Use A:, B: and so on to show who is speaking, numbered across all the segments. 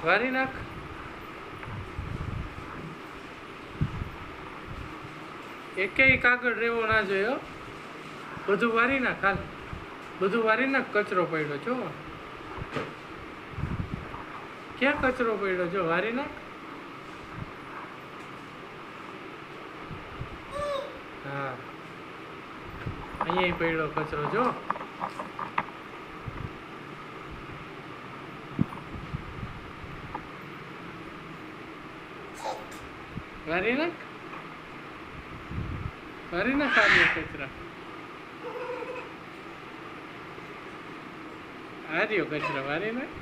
A: વારી નાખ. એકેય કાગળ રહેવો ના જોઈએ. બધું વારી નાખ. હાલ બધું વારી નાખ. કચરો પડ્યો જો. ક્યાં કચરો પડ્યો જો. વારી નાખ. હા અહીંયા પડ્યો કચરો જો. વારી નાખ. વારી નાખ આ કચરા. આ રહ્યો કચરો. વારી નાખ.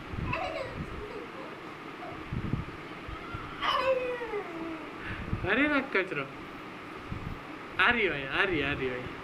A: વારી નાખ કચરો. આ રહ્યો અહીંયા. આ રહ્યો. આ રહ્યો અહીંયા.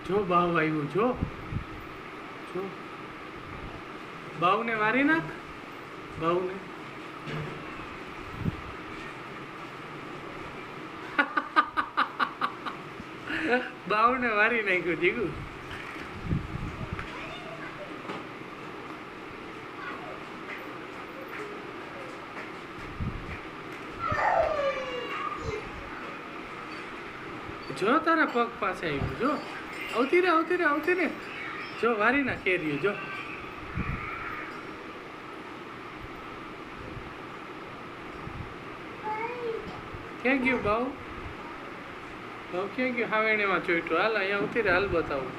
A: જો બાવ આવ્યું જો. જો બાવને વારી નાખ. બાવને બાવને વારી નાખ્યું જીગુ. જો તારા પગ પાસે આવ્યું જો. આવતી રે આવતી રે આવતી રે. જો વારી ના કેરીઓ જો. ક્યાં ગયું બાવ? બાવ ક્યાં ગયું? હાવેણીમાં ચોઈટું. હાલ અહીંયા આવતી રે. હાલ બતાવું.